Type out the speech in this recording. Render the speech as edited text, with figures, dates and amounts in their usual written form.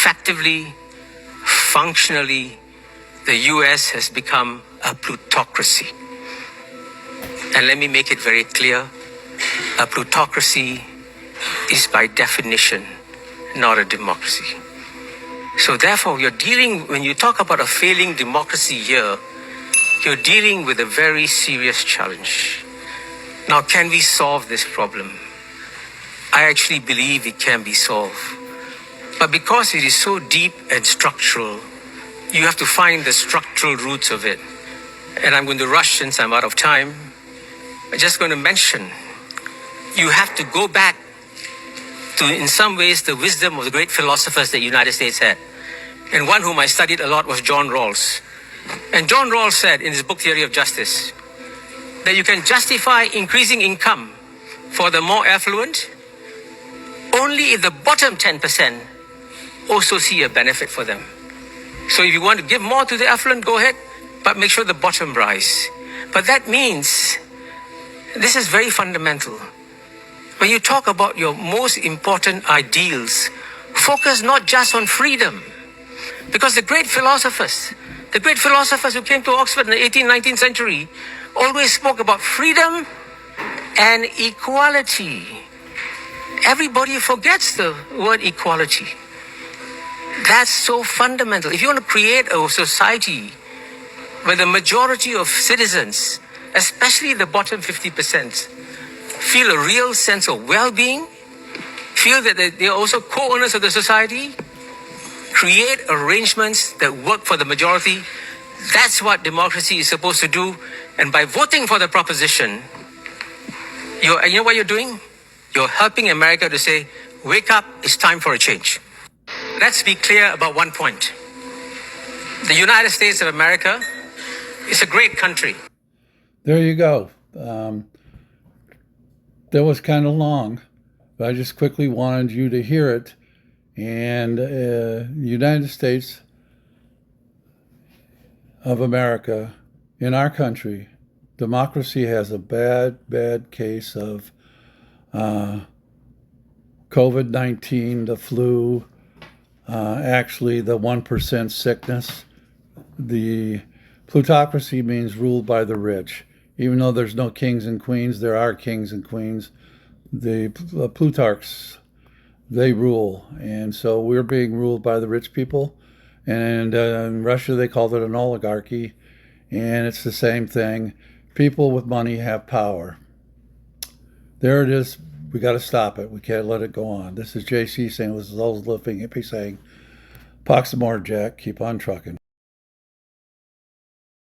Effectively, functionally, the US has become a plutocracy. And let me make it very clear, a plutocracy is by definition not a democracy. So therefore, when you talk about a failing democracy here, you're dealing with a very serious challenge. Now, can we solve this problem? I actually believe it can be solved. But because it is so deep and structural, you have to find the structural roots of it. And I'm going to rush since I'm out of time. I'm just going to mention, you have to go back to, in some ways, the wisdom of the great philosophers that the United States had. And one whom I studied a lot was John Rawls. And John Rawls said in his book, Theory of Justice, that you can justify increasing income for the more affluent only if the bottom 10% also see a benefit for them. So if you want to give more to the affluent, go ahead, but make sure the bottom rise. But that means, this is very fundamental. When you talk about your most important ideals, focus not just on freedom. Because the great philosophers who came to Oxford in the 18th, 19th century always spoke about freedom and equality. Everybody forgets the word equality. That's so fundamental. If you want to create a society where the majority of citizens, especially the bottom 50%, feel a real sense of well-being, feel that they are also co-owners of the society, create arrangements that work for the majority, that's what democracy is supposed to do. And by voting for the proposition, you know what you're doing? You're helping America to say, wake up, it's time for a change. Let's be clear about one point. The United States of America is a great country. There you go. That was kind of long, but I just quickly wanted you to hear it. And the United States of America, in our country, democracy has a bad case of COVID-19, the flu, actually the 1% sickness. The plutocracy means ruled by the rich. Even though there's no kings and queens, there are kings and queens. The plutarchs, they rule. And so we're being ruled by the rich people. And in Russia, they called it an oligarchy. And it's the same thing. People with money have power. There it is. We got to stop it. We can't let it go on. This is JC saying, this is always living hippie saying, Pox and more, Jack. Keep on trucking.